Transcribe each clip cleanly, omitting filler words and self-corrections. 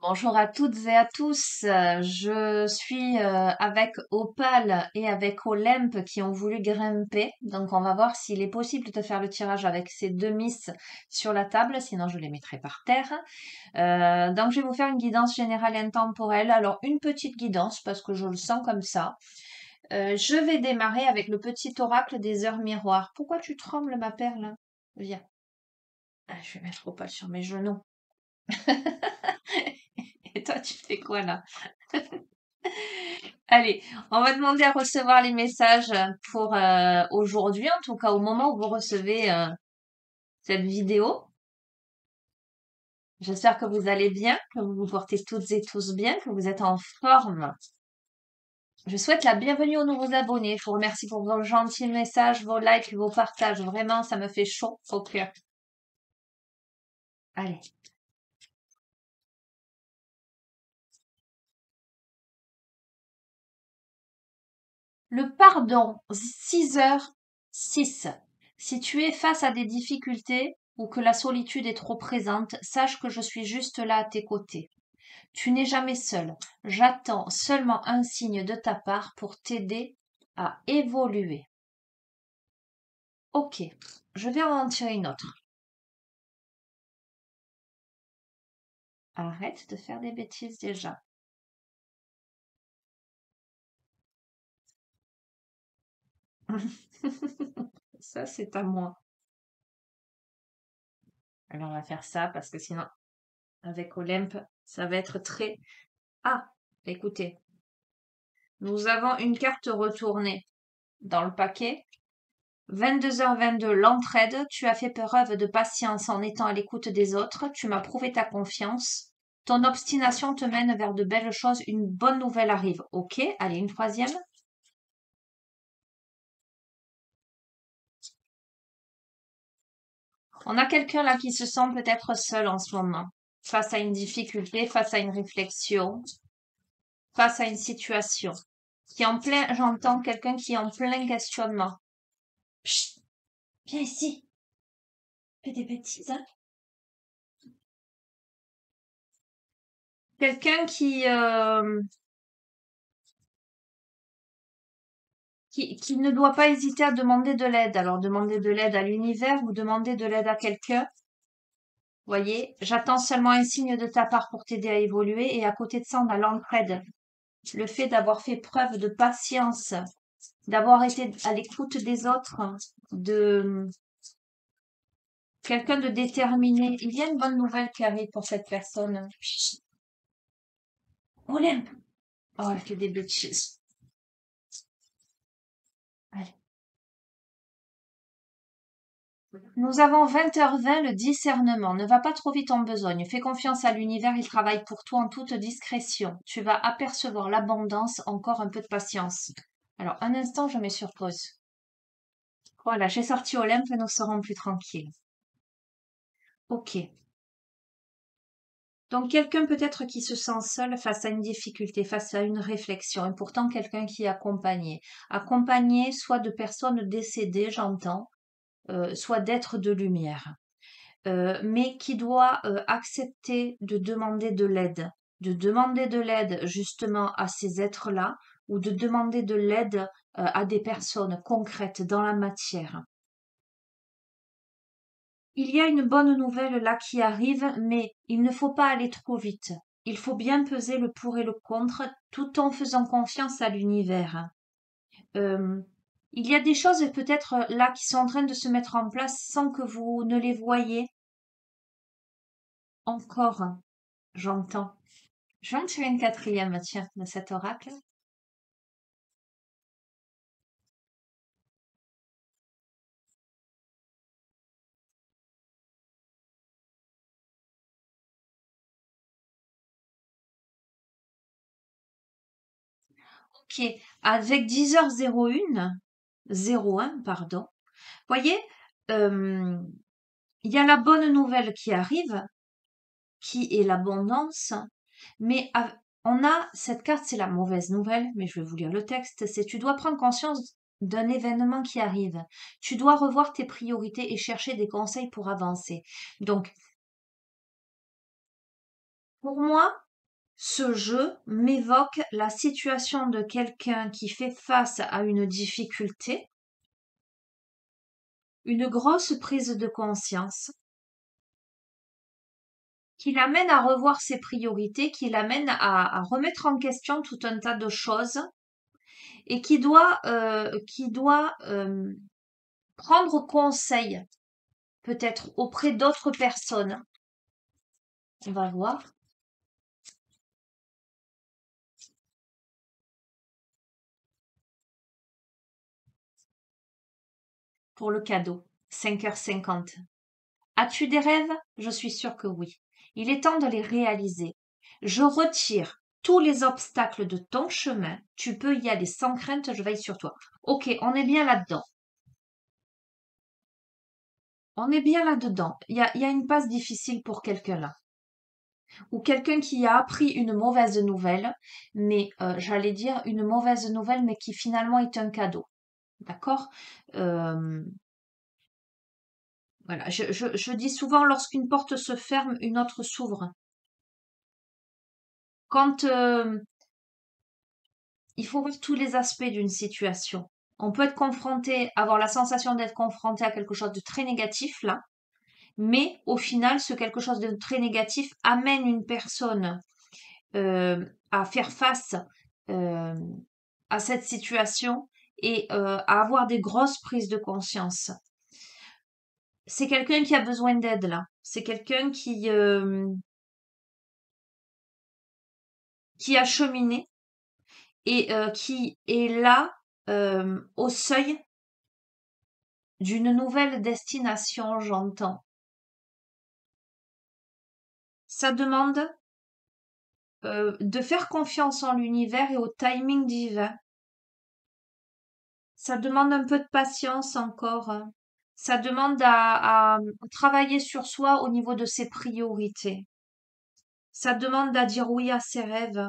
Bonjour à toutes et à tous. Je suis avec Opal et avec Olympe qui ont voulu grimper. Donc on va voir s'il est possible de faire le tirage avec ces deux miss sur la table, sinon je les mettrai par terre. Donc je vais vous faire une guidance générale intemporelle. Alors une petite guidance parce que je le sens comme ça. Je vais démarrer avec le petit oracle des heures miroirs. Pourquoi tu trembles, ma perle? Viens. Ah, je vais mettre Opal sur mes genoux. Et toi, tu fais quoi là? Allez, on va demander à recevoir les messages pour aujourd'hui, en tout cas au moment où vous recevez cette vidéo. J'espère que vous allez bien, que vous vous portez toutes et tous bien, que vous êtes en forme. Je souhaite la bienvenue aux nouveaux abonnés. Je vous remercie pour vos gentils messages, vos likes, vos partages. Vraiment, ça me fait chaud au cœur. Allez. Le pardon, 6h06. Si tu es face à des difficultés ou que la solitude est trop présente, sache que je suis juste là à tes côtés. Tu n'es jamais seul. J'attends seulement un signe de ta part pour t'aider à évoluer. Ok, je vais en tirer une autre. Arrête de faire des bêtises déjà. Ça, c'est à moi. Alors, on va faire ça parce que sinon, avec Olympe, ça va être très... Ah, écoutez, nous avons une carte retournée dans le paquet. 22h22, l'entraide. Tu as fait preuve de patience en étant à l'écoute des autres. Tu m'as prouvé ta confiance. Ton obstination te mène vers de belles choses. Une bonne nouvelle arrive. Ok, allez, une troisième. On a quelqu'un là qui se sent peut-être seul en ce moment. Face à une difficulté, face à une réflexion, face à une situation. Qui est en plein, j'entends quelqu'un qui est en plein questionnement. Chut, viens ici. Fais des bêtises, hein. Quelqu'un qui ne doit pas hésiter à demander de l'aide. Alors, demander de l'aide à l'univers ou demander de l'aide à quelqu'un. Voyez, j'attends seulement un signe de ta part pour t'aider à évoluer. Et à côté de ça, on a l'entraide. Le fait d'avoir fait preuve de patience, d'avoir été à l'écoute des autres, de quelqu'un de déterminé. Il y a une bonne nouvelle qui arrive pour cette personne. Olympe! Oh, elle fait des bêtises. Allez. Nous avons 20h20, le discernement. Ne va pas trop vite en besogne. Fais confiance à l'univers, il travaille pour toi en toute discrétion. Tu vas apercevoir l'abondance, encore un peu de patience. Alors, un instant, je mets sur pause. Voilà, j'ai sorti Olympe et nous serons plus tranquilles. Ok. Donc, quelqu'un peut-être qui se sent seul face à une difficulté, face à une réflexion, et pourtant quelqu'un qui est accompagné. Accompagné soit de personnes décédées, j'entends, soit d'êtres de lumière. Mais qui doit accepter de demander de l'aide justement à ces êtres-là, ou de demander de l'aide à des personnes concrètes dans la matière. Il y a une bonne nouvelle là qui arrive, mais il ne faut pas aller trop vite. Il faut bien peser le pour et le contre, tout en faisant confiance à l'univers. Euh, il y a des choses peut-être là qui sont en train de se mettre en place sans que vous ne les voyez encore. J'entends. Je vais en tirer une quatrième, tiens, de cet oracle. Ok, avec 10h01, pardon. Voyez, euh, il y a la bonne nouvelle qui arrive, qui est l'abondance, mais on a cette carte, c'est la mauvaise nouvelle, mais je vais vous lire le texte, c'est tu dois prendre conscience d'un événement qui arrive. Tu dois revoir tes priorités et chercher des conseils pour avancer. Donc, pour moi, Ce jeu m'évoque la situation de quelqu'un qui fait face à une difficulté, une grosse prise de conscience, qui l'amène à revoir ses priorités, qui l'amène à remettre en question tout un tas de choses et qui doit prendre conseil, peut-être auprès d'autres personnes. On va voir. Pour le cadeau, 5h50. As-tu des rêves? Je suis sûre que oui. Il est temps de les réaliser. Je retire tous les obstacles de ton chemin. Tu peux y aller sans crainte, je veille sur toi. Ok, on est bien là-dedans. On est bien là-dedans. Il y a une passe difficile pour quelqu'un là. Ou quelqu'un qui a appris une mauvaise nouvelle, mais j'allais dire une mauvaise nouvelle, mais qui finalement est un cadeau. D'accord? Euh, voilà, je dis souvent, lorsqu'une porte se ferme, une autre s'ouvre. Quand il faut voir tous les aspects d'une situation. On peut être confronté, avoir la sensation d'être confronté à quelque chose de très négatif là, mais au final, ce quelque chose de très négatif amène une personne à faire face euh, à cette situation et à avoir des grosses prises de conscience. C'est quelqu'un qui a besoin d'aide là. C'est quelqu'un qui a cheminé et qui est là au seuil d'une nouvelle destination, j'entends. Ça demande de faire confiance en l'univers et au timing divin. Ça demande un peu de patience encore, hein. Ça demande à travailler sur soi au niveau de ses priorités. Ça demande à dire oui à ses rêves.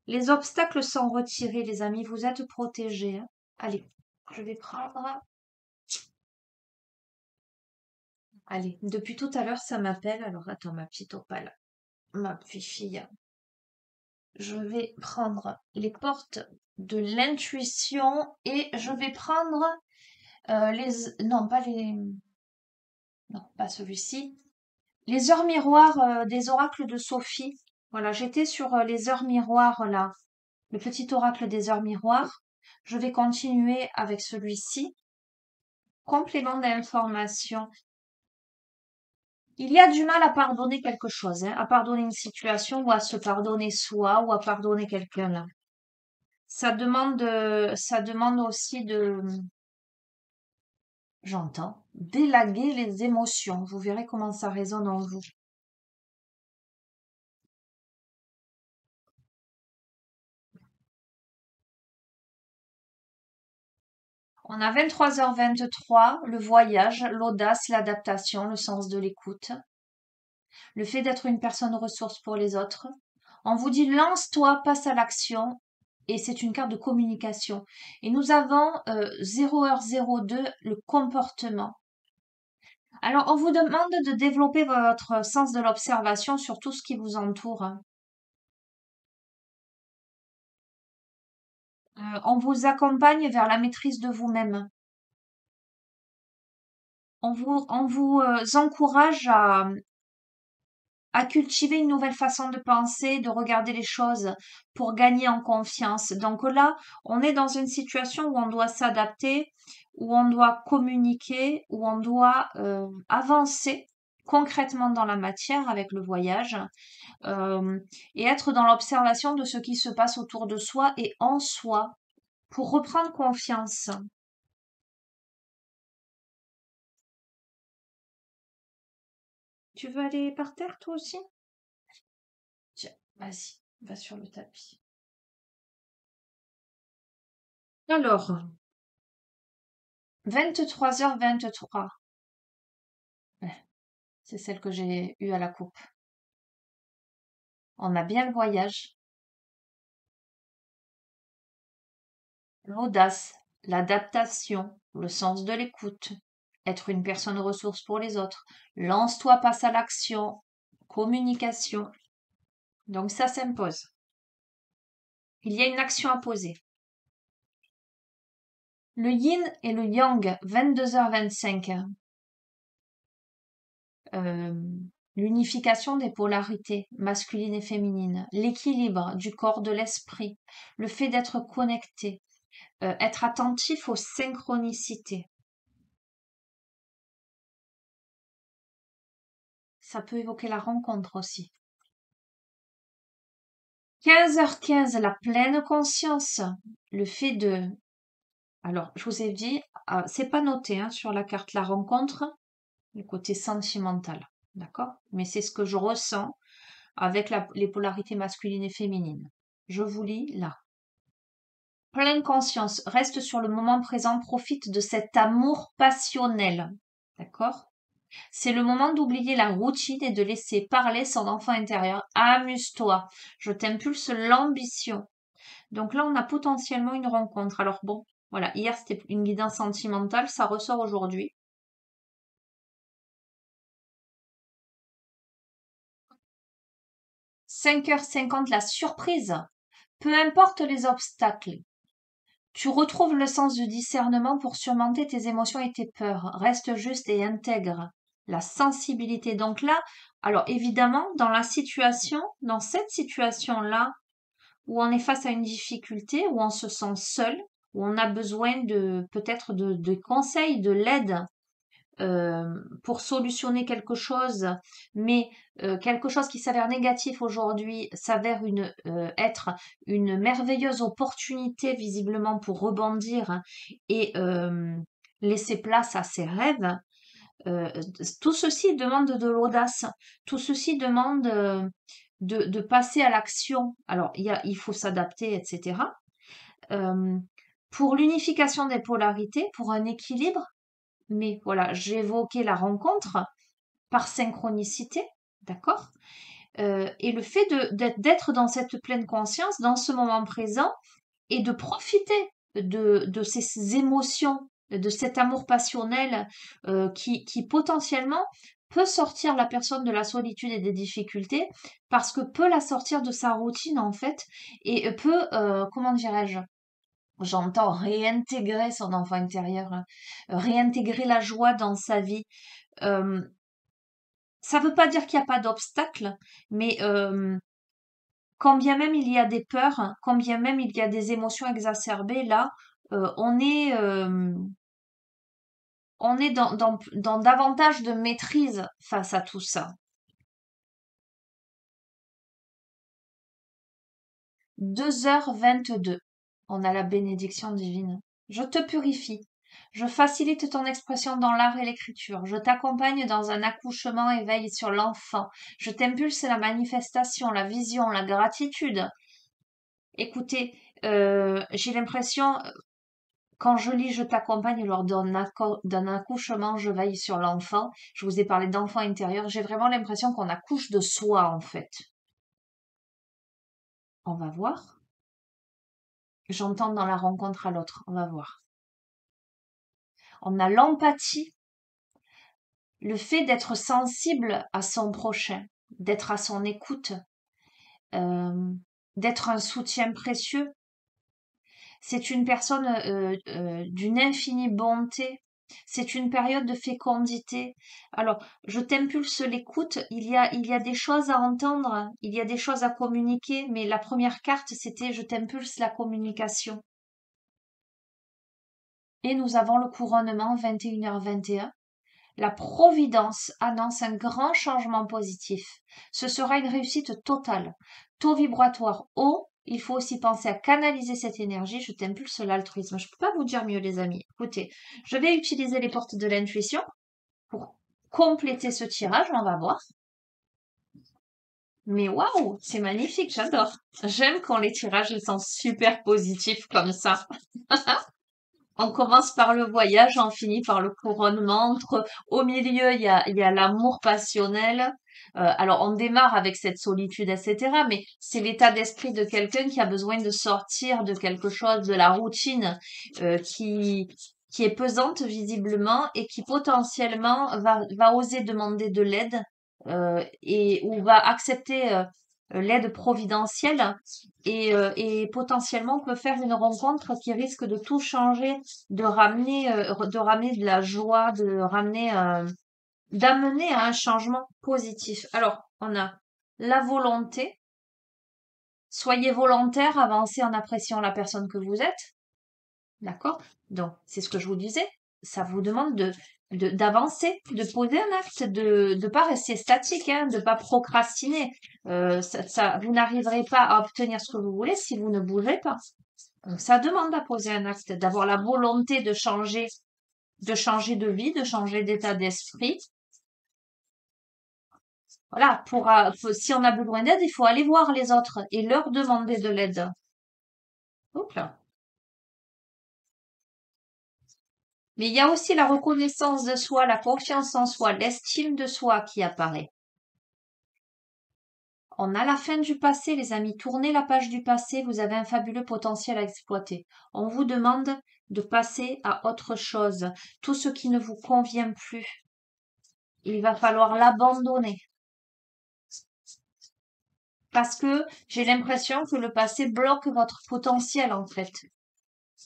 Les obstacles sont retirés, les amis, vous êtes protégés, hein. Allez, je vais prendre. Allez, depuis tout à l'heure, ça m'appelle. Alors, attends, ma petite opale, ma petite fille. Je vais prendre les portes de l'intuition et je vais prendre non, pas les... Non, pas celui-ci. Les heures miroirs des oracles de Sophie. Voilà, j'étais sur les heures miroirs là. Le petit oracle des heures miroirs. Je vais continuer avec celui-ci. Complément d'information. Il y a du mal à pardonner quelque chose, hein, à pardonner une situation ou à se pardonner soi ou à pardonner quelqu'un là. Ça demande aussi de, j'entends, d'élaguer les émotions. Vous verrez comment ça résonne en vous. On a 23h23, le voyage, l'audace, l'adaptation, le sens de l'écoute, le fait d'être une personne ressource pour les autres. On vous dit lance-toi, passe à l'action. Et c'est une carte de communication. Et nous avons 0h02, le comportement. Alors, on vous demande de développer votre sens de l'observation sur tout ce qui vous entoure. On vous accompagne vers la maîtrise de vous-même. On vous encourage à cultiver une nouvelle façon de penser, de regarder les choses pour gagner en confiance. Donc là, on est dans une situation où on doit s'adapter, où on doit communiquer, où on doit avancer concrètement dans la matière avec le voyage euh, et être dans l'observation de ce qui se passe autour de soi et en soi pour reprendre confiance. Tu veux aller par terre toi aussi? Tiens, vas-y, va sur le tapis. Alors, 23h23. Ouais, c'est celle que j'ai eue à la coupe. On a bien le voyage, l'audace, l'adaptation, le sens de l'écoute, être une personne ressource pour les autres. Lance-toi, passe à l'action, communication. Donc ça s'impose. Il y a une action à poser. Le yin et le yang, 22h25. L'unification des polarités masculines et féminines, l'équilibre du corps, de l'esprit, le fait d'être connecté, être attentif aux synchronicités. Ça peut évoquer la rencontre aussi. 15h15, la pleine conscience, le fait de... Alors, je vous ai dit, c'est pas noté hein, sur la carte la rencontre, le côté sentimental, d'accord? Mais c'est ce que je ressens avec les polarités masculines et féminines. Je vous lis là. Pleine conscience, reste sur le moment présent, profite de cet amour passionnel, d'accord? C'est le moment d'oublier la routine et de laisser parler son enfant intérieur. Amuse-toi. Je t'impulse l'ambition. Donc là, on a potentiellement une rencontre. Alors bon, voilà, hier c'était une guidance sentimentale, ça ressort aujourd'hui. « 5h50, la surprise. Peu importe les obstacles, tu retrouves le sens du discernement pour surmonter tes émotions et tes peurs. Reste juste et intègre la sensibilité. Donc là, alors évidemment, dans cette situation-là, où on est face à une difficulté, où on se sent seul, où on a besoin de peut-être de conseils, de l'aide pour solutionner quelque chose, mais quelque chose qui s'avère négatif aujourd'hui s'avère être une merveilleuse opportunité visiblement pour rebondir et laisser place à ses rêves. Euh, tout ceci demande de l'audace, tout ceci demande de passer à l'action. Alors, il faut s'adapter, etc. Euh, pour l'unification des polarités, pour un équilibre, mais voilà, j'évoquais la rencontre par synchronicité, d'accord? Et le fait d'être dans cette pleine conscience, dans ce moment présent, et de profiter de ces émotions, de cet amour passionnel qui potentiellement peut sortir la personne de la solitude et des difficultés, parce que peut la sortir de sa routine en fait, et peut, comment dirais-je, j'entends réintégrer son enfant intérieur, hein, réintégrer la joie dans sa vie. Euh, Ça ne veut pas dire qu'il n'y a pas d'obstacle, mais quand bien même il y a des peurs, quand bien même il y a des émotions exacerbées, là, on est dans davantage de maîtrise face à tout ça. 2h22, on a la bénédiction divine. Je te purifie. Je facilite ton expression dans l'art et l'écriture. Je t'accompagne dans un accouchement et veille sur l'enfant. Je t'impulse la manifestation, la vision, la gratitude. Écoutez, j'ai l'impression, quand je lis Je t'accompagne lors d'un accouchement, je veille sur l'enfant. Je vous ai parlé d'enfant intérieur. J'ai vraiment l'impression qu'on accouche de soi, en fait. On va voir. J'entends dans la rencontre à l'autre. On va voir. On a l'empathie, le fait d'être sensible à son prochain, d'être à son écoute, euh, d'être un soutien précieux. C'est une personne d'une infinie bonté. C'est une période de fécondité. Alors, je t'impulse l'écoute. Il y a des choses à entendre, il y a des choses à communiquer, mais la première carte, c'était je t'impulse la communication. Et nous avons le couronnement 21h21. La Providence annonce un grand changement positif. Ce sera une réussite totale. Taux vibratoire haut. Il faut aussi penser à canaliser cette énergie. Je t'impulse l'altruisme. Je ne peux pas vous dire mieux, les amis. Écoutez, je vais utiliser les portes de l'intuition pour compléter ce tirage. On va voir. Mais waouh, c'est magnifique, j'adore. J'aime quand les tirages sont super positifs comme ça. On commence par le voyage, on finit par le couronnement. Au milieu, il y a l'amour passionnel. Alors, on démarre avec cette solitude, etc. Mais c'est l'état d'esprit de quelqu'un qui a besoin de sortir de quelque chose, de la routine qui est pesante visiblement et qui potentiellement va oser demander de l'aide et ou va accepter l'aide providentielle et potentiellement on peut faire une rencontre qui risque de tout changer, de ramener de la joie, d'amener à un changement positif. Alors, on a la volonté. Soyez volontaire, avancez en appréciant la personne que vous êtes. D'accord? Donc, c'est ce que je vous disais. Ça vous demande d'avancer, de poser un acte, de pas rester statique, hein, de pas procrastiner. Vous n'arriverez pas à obtenir ce que vous voulez si vous ne bougez pas. Donc, ça demande à poser un acte, d'avoir la volonté de changer de vie, de changer d'état d'esprit. Voilà, si on a besoin d'aide, il faut aller voir les autres et leur demander de l'aide. Hop là. Mais il y a aussi la reconnaissance de soi, la confiance en soi, l'estime de soi qui apparaît. On a la fin du passé, les amis. Tournez la page du passé, vous avez un fabuleux potentiel à exploiter. On vous demande de passer à autre chose. Tout ce qui ne vous convient plus, il va falloir l'abandonner. Parce que j'ai l'impression que le passé bloque votre potentiel, en fait.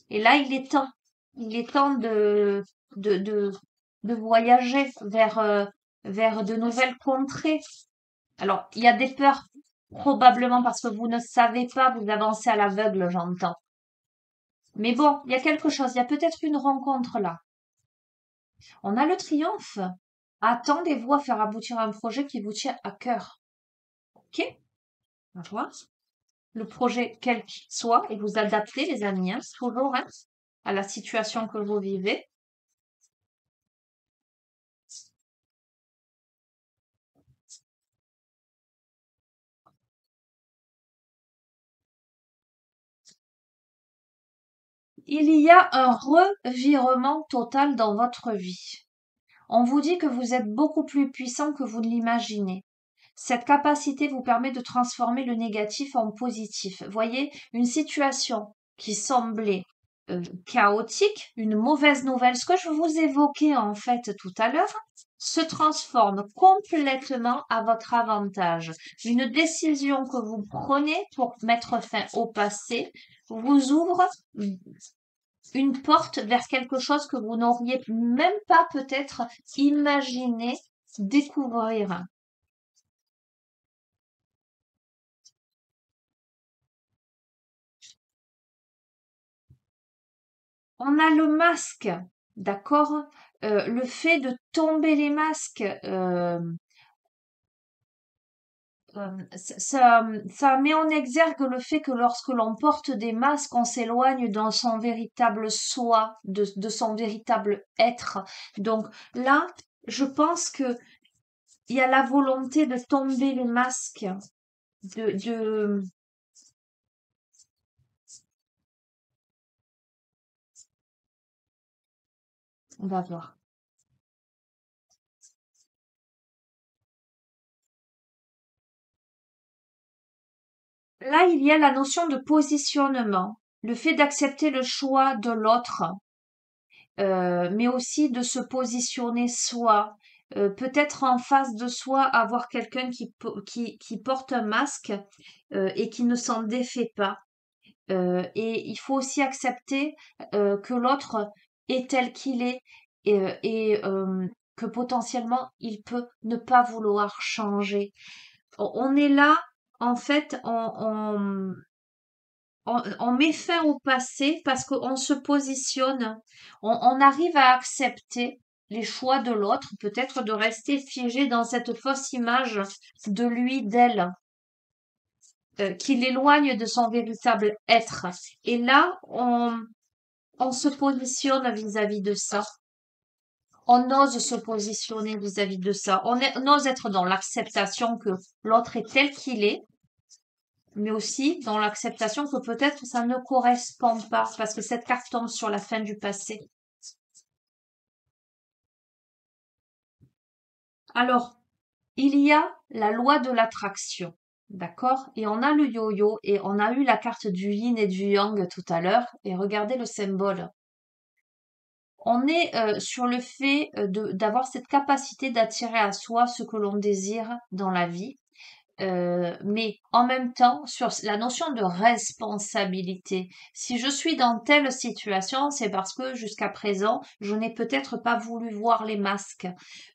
Et là, il est temps. Il est temps de, de, de voyager vers de nouvelles contrées. Alors, il y a des peurs, probablement parce que vous ne savez pas, vous avancez à l'aveugle, j'entends. Mais bon, il y a quelque chose, il y a peut-être une rencontre là. On a le triomphe. Attendez-vous à faire aboutir un projet qui vous tient à cœur. Ok? On va voir. Le projet, quel qu'il soit, et vous adaptez, les amis, hein, toujours, hein, à la situation que vous vivez. Il y a un revirement total dans votre vie. On vous dit que vous êtes beaucoup plus puissant que vous ne l'imaginez. Cette capacité vous permet de transformer le négatif en positif. Voyez, une situation qui semblait chaotique, une mauvaise nouvelle, ce que je vous évoquais en fait tout à l'heure, se transforme complètement à votre avantage. Une décision que vous prenez pour mettre fin au passé vous ouvre une porte vers quelque chose que vous n'auriez même pas peut-être imaginé découvrir. On a le masque, d'accord? Le fait de tomber les masques, ça met en exergue le fait que lorsque l'on porte des masques, on s'éloigne dans son véritable soi, de son véritable être. Donc là, je pense que il y a la volonté de tomber les masques, de on va voir. Là, il y a la notion de positionnement, le fait d'accepter le choix de l'autre, mais aussi de se positionner soi. Peut-être en face de soi, avoir quelqu'un qui porte un masque et qui ne s'en défait pas. Et il faut aussi accepter que l'autre est tel qu'il est et que potentiellement il peut ne pas vouloir changer. On est là, en fait, on met fin au passé parce qu'on se positionne, on arrive à accepter les choix de l'autre, peut-être de rester figé dans cette fausse image de lui, d'elle, qui l'éloigne de son véritable être. Et là, on se positionne vis-à-vis de ça. On ose se positionner vis-à-vis de ça. On ose être dans l'acceptation que l'autre est tel qu'il est, mais aussi dans l'acceptation que peut-être ça ne correspond pas, parce que cette carte tombe sur la fin du passé. Alors, il y a la loi de l'attraction, d'accord? Et on a le yo-yo, et on a eu la carte du yin et du yang tout à l'heure, et regardez le symbole. On est sur le fait d'avoir cette capacité d'attirer à soi ce que l'on désire dans la vie. Mais en même temps, sur la notion de responsabilité, si je suis dans telle situation, c'est parce que jusqu'à présent, je n'ai peut-être pas voulu voir les masques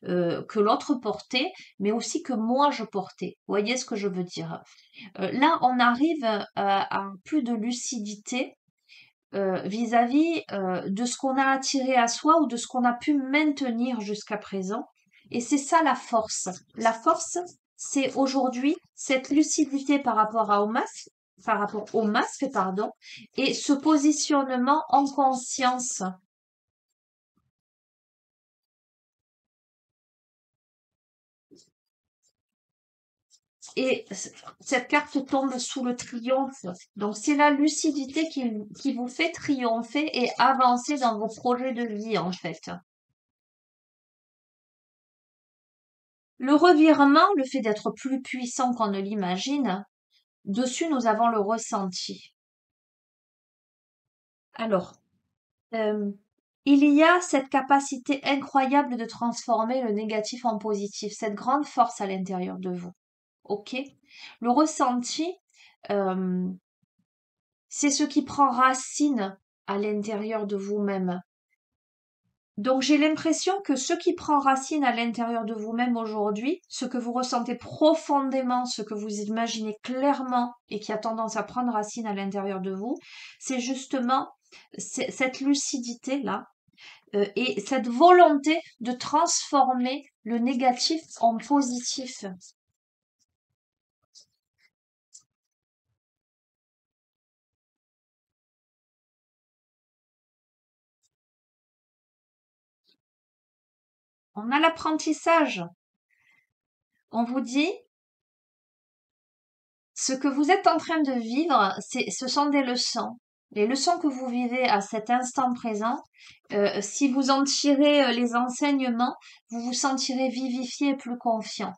que l'autre portait, mais aussi que moi je portais. Vous voyez ce que je veux dire? Là, on arrive à plus de lucidité vis-à-vis de ce qu'on a attiré à soi ou de ce qu'on a pu maintenir jusqu'à présent. Et c'est ça la force. La force, c'est aujourd'hui cette lucidité par rapport au masque, pardon, et ce positionnement en conscience. Et cette carte tombe sous le triomphe. Donc c'est la lucidité qui vous fait triompher et avancer dans vos projets de vie, en fait. Le revirement, le fait d'être plus puissant qu'on ne l'imagine, dessus nous avons le ressenti. Alors, euh, il y a cette capacité incroyable de transformer le négatif en positif, cette grande force à l'intérieur de vous. Ok? Le ressenti, euh, c'est ce qui prend racine à l'intérieur de vous-même. Donc j'ai l'impression que ce qui prend racine à l'intérieur de vous-même aujourd'hui, ce que vous ressentez profondément, ce que vous imaginez clairement et qui a tendance à prendre racine à l'intérieur de vous, c'est justement cette lucidité-là et cette volonté de transformer le négatif en positif. On a l'apprentissage. On vous dit, ce que vous êtes en train de vivre, ce sont des leçons. Les leçons que vous vivez à cet instant présent, si vous en tirez les enseignements, vous vous sentirez vivifié et plus confiant.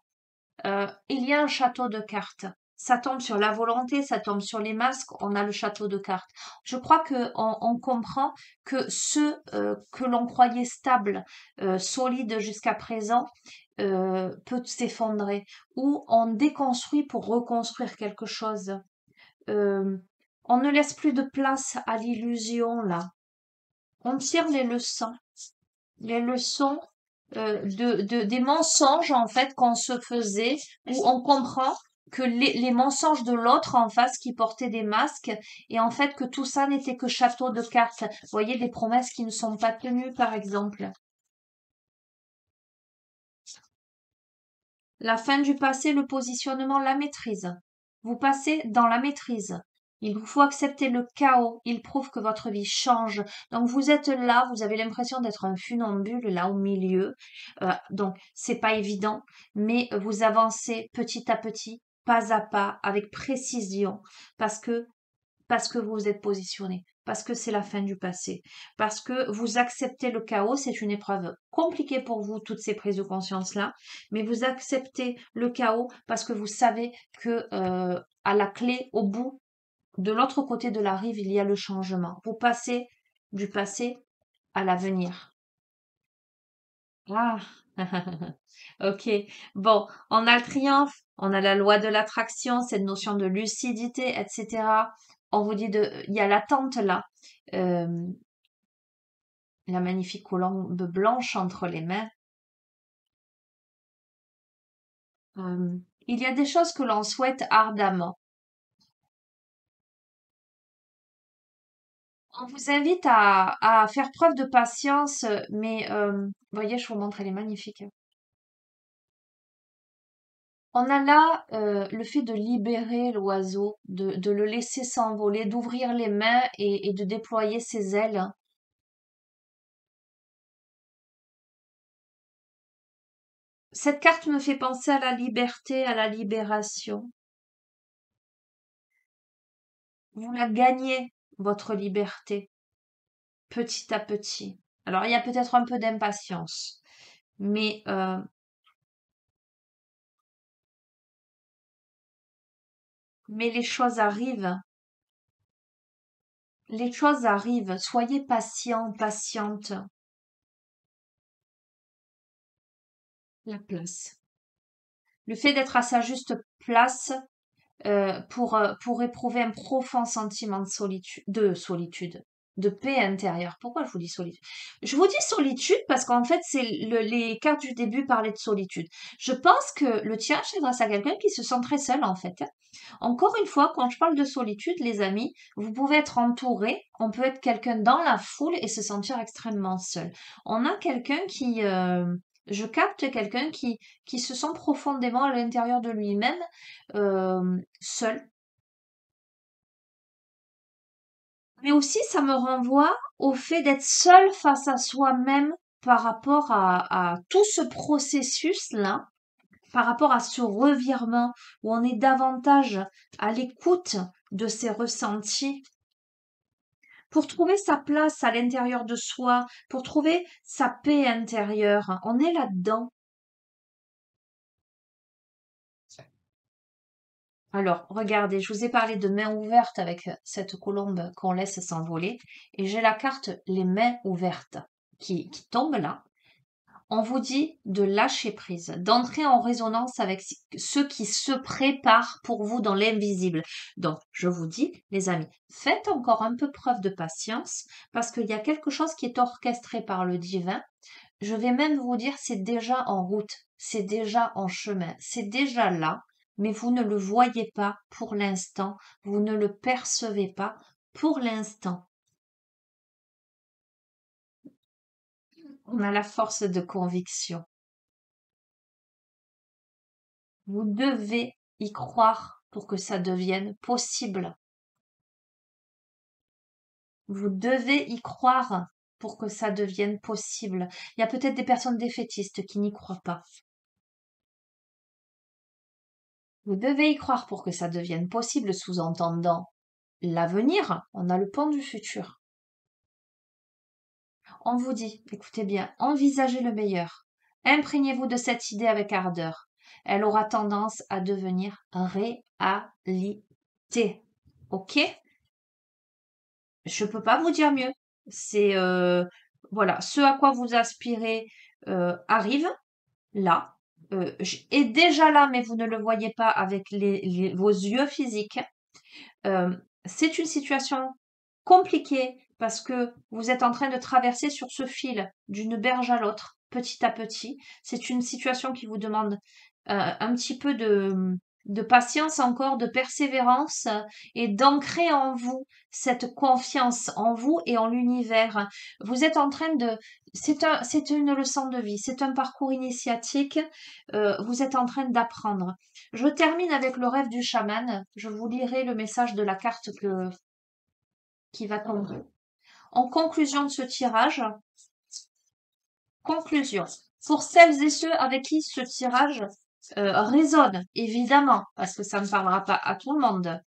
Il y a un château de cartes. Ça tombe sur la volonté, ça tombe sur les masques, on a le château de cartes. Je crois que on comprend que ce que l'on croyait stable, solide jusqu'à présent, peut s'effondrer, ou on déconstruit pour reconstruire quelque chose. Euh, on ne laisse plus de place à l'illusion là. On tire les leçons des mensonges en fait qu'on se faisait, où on comprend que les mensonges de l'autre en face qui portait des masques, et en fait que tout ça n'était que château de cartes. Vous voyez, des promesses qui ne sont pas tenues par exemple. La fin du passé, le positionnement, la maîtrise. Vous passez dans la maîtrise. Il vous faut accepter le chaos. Il prouve que votre vie change. Donc vous êtes là, vous avez l'impression d'être un funambule là au milieu. Donc c'est pas évident, mais vous avancez petit à petit, pas à pas, avec précision, parce que parce que vous vous êtes positionné, parce que c'est la fin du passé, parce que vous acceptez le chaos, c'est une épreuve compliquée pour vous, toutes ces prises de conscience-là, mais vous acceptez le chaos parce que vous savez que à la clé, au bout, de l'autre côté de la rive, il y a le changement. Vous passez du passé à l'avenir. Ah, ok. Bon, on a le triomphe, on a la loi de l'attraction, cette notion de lucidité, etc. On vous dit il y a l'attente là, euh, la magnifique colombe blanche entre les mains. Euh, il y a des choses que l'on souhaite ardemment. On vous invite à faire preuve de patience, mais voyez, je vous montre, elle est magnifique. On a là le fait de libérer l'oiseau, de le laisser s'envoler, d'ouvrir les mains et de déployer ses ailes. Cette carte me fait penser à la liberté, à la libération. Vous la gagnez, votre liberté, petit à petit. Alors, il y a peut-être un peu d'impatience, mais les choses arrivent. Les choses arrivent. Soyez patient, patiente. La place. Le fait d'être à sa juste place pour éprouver un profond sentiment de solitude, de paix intérieure. Pourquoi je vous dis solitude? Je vous dis solitude parce qu'en fait, les cartes du début parlaient de solitude. Je pense que le tirage s'adresse à quelqu'un qui se sent très seul, en fait, hein. Encore une fois, quand je parle de solitude, les amis, vous pouvez être entouré, on peut être quelqu'un dans la foule et se sentir extrêmement seul. On a quelqu'un je capte quelqu'un qui se sent profondément à l'intérieur de lui-même seul. Mais aussi, ça me renvoie au fait d'être seul face à soi-même par rapport à tout ce processus-là, par rapport à ce revirement où on est davantage à l'écoute de ses ressentis pour trouver sa place à l'intérieur de soi, pour trouver sa paix intérieure. On est là-dedans. Alors, regardez, je vous ai parlé de mains ouvertes avec cette colombe qu'on laisse s'envoler. Et j'ai la carte les mains ouvertes qui tombe là. On vous dit de lâcher prise, d'entrer en résonance avec ceux qui se préparent pour vous dans l'invisible. Donc, je vous dis, les amis, faites encore un peu preuve de patience parce qu'il y a quelque chose qui est orchestré par le divin. Je vais même vous dire, c'est déjà en route, c'est déjà en chemin, c'est déjà là, mais vous ne le voyez pas pour l'instant, vous ne le percevez pas pour l'instant. On a la force de conviction. Vous devez y croire pour que ça devienne possible. Vous devez y croire pour que ça devienne possible. Il y a peut-être des personnes défaitistes qui n'y croient pas. Vous devez y croire pour que ça devienne possible, sous-entendant l'avenir. On a le pan du futur. On vous dit, écoutez bien, envisagez le meilleur. Imprégnez-vous de cette idée avec ardeur. Elle aura tendance à devenir réalité. Ok? Je peux pas vous dire mieux. C'est voilà, ce à quoi vous aspirez arrive là, est déjà là, mais vous ne le voyez pas avec vos yeux physiques. C'est une situation compliquée parce que vous êtes en train de traverser sur ce fil d'une berge à l'autre, petit à petit. C'est une situation qui vous demande un petit peu de patience encore, de persévérance et d'ancrer en vous cette confiance en vous et en l'univers. Vous êtes en train de... c'est une leçon de vie, c'est un parcours initiatique. Vous êtes en train d'apprendre. Je termine avec le rêve du chaman. Je vous lirai le message de la carte qui va tomber. En conclusion de ce tirage, conclusion. Pour celles et ceux avec qui ce tirage résonne, évidemment, parce que ça ne parlera pas à tout le monde.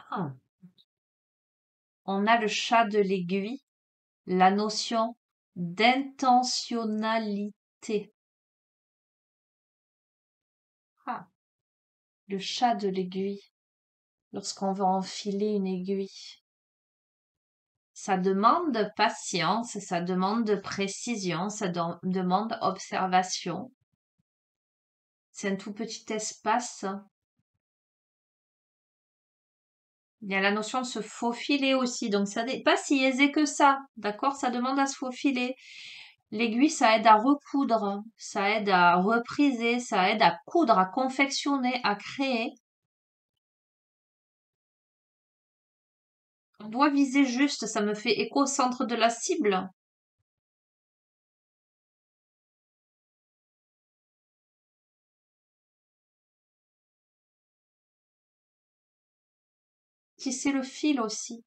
Ah. On a le chat de l'aiguille, la notion d'intentionnalité. Ah, le chat de l'aiguille, lorsqu'on veut enfiler une aiguille. Ça demande patience, ça demande précision, ça demande observation. C'est un tout petit espace. Il y a la notion de se faufiler aussi, donc ça n'est pas si aisé que ça, d'accord? Ça demande à se faufiler. L'aiguille, ça aide à recoudre, ça aide à repriser, ça aide à coudre, à confectionner, à créer. On doit viser juste, ça me fait écho au centre de la cible. Tisser le fil aussi.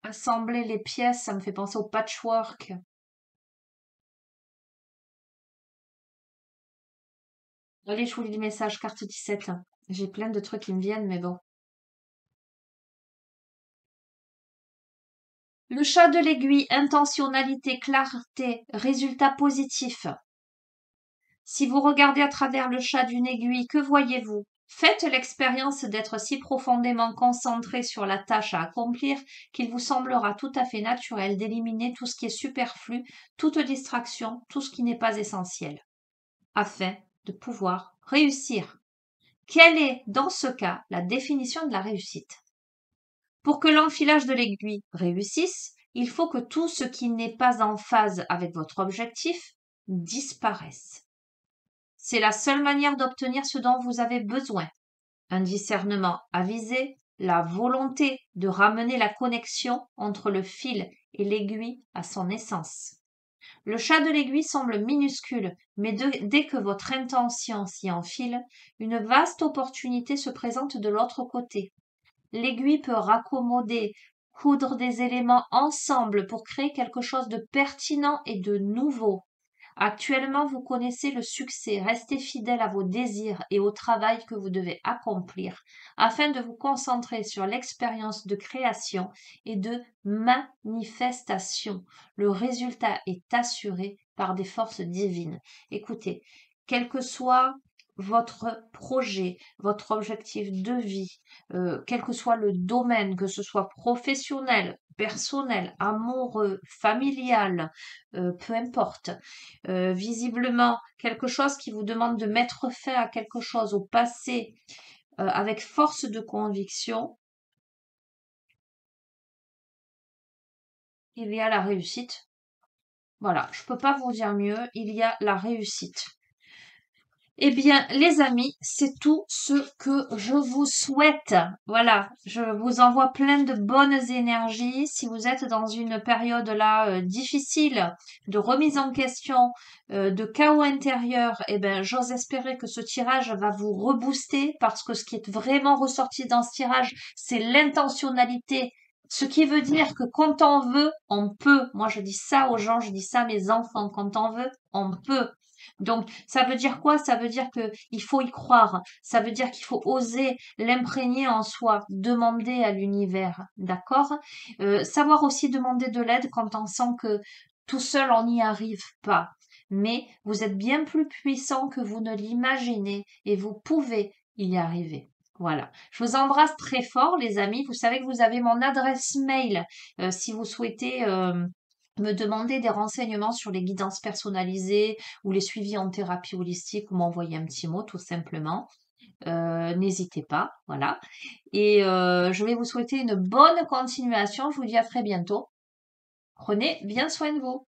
Assembler les pièces, ça me fait penser au patchwork. Allez, je vous lis le message, carte 17. J'ai plein de trucs qui me viennent, mais bon. Le chat de l'aiguille, intentionnalité, clarté, résultat positif. Si vous regardez à travers le chat d'une aiguille, que voyez-vous? Faites l'expérience d'être si profondément concentré sur la tâche à accomplir qu'il vous semblera tout à fait naturel d'éliminer tout ce qui est superflu, toute distraction, tout ce qui n'est pas essentiel, afin de pouvoir réussir. Quelle est, dans ce cas, la définition de la réussite? Pour que l'enfilage de l'aiguille réussisse, il faut que tout ce qui n'est pas en phase avec votre objectif disparaisse. C'est la seule manière d'obtenir ce dont vous avez besoin. Un discernement avisé, la volonté de ramener la connexion entre le fil et l'aiguille à son essence. Le chat de l'aiguille semble minuscule, mais dès que votre intention s'y enfile, une vaste opportunité se présente de l'autre côté. L'aiguille peut raccommoder, coudre des éléments ensemble pour créer quelque chose de pertinent et de nouveau. Actuellement, vous connaissez le succès. Restez fidèle à vos désirs et au travail que vous devez accomplir afin de vous concentrer sur l'expérience de création et de manifestation. Le résultat est assuré par des forces divines. Écoutez, quel que soit votre projet, votre objectif de vie, quel que soit le domaine, que ce soit professionnel, personnel, amoureux, familial, peu importe, visiblement quelque chose qui vous demande de mettre fin à quelque chose au passé avec force de conviction, il y a la réussite. Voilà, je ne peux pas vous dire mieux, il y a la réussite. Eh bien, les amis, c'est tout ce que je vous souhaite. Voilà, je vous envoie plein de bonnes énergies. Si vous êtes dans une période là difficile de remise en question, de chaos intérieur, eh ben, j'ose espérer que ce tirage va vous rebooster parce que ce qui est vraiment ressorti dans ce tirage, c'est l'intentionnalité. Ce qui veut dire que quand on veut, on peut. Moi, je dis ça aux gens, je dis ça à mes enfants. Quand on veut, on peut. Donc, ça veut dire quoi? Ça veut dire que il faut y croire. Ça veut dire qu'il faut oser l'imprégner en soi, demander à l'univers, d'accord? Savoir aussi demander de l'aide quand on sent que tout seul on n'y arrive pas. Mais vous êtes bien plus puissant que vous ne l'imaginez et vous pouvez y arriver. Voilà. Je vous embrasse très fort, les amis. Vous savez que vous avez mon adresse mail si vous souhaitez me demander des renseignements sur les guidances personnalisées ou les suivis en thérapie holistique ou m'envoyer un petit mot tout simplement. N'hésitez pas, voilà. Et je vais vous souhaiter une bonne continuation. Je vous dis à très bientôt. Prenez bien soin de vous.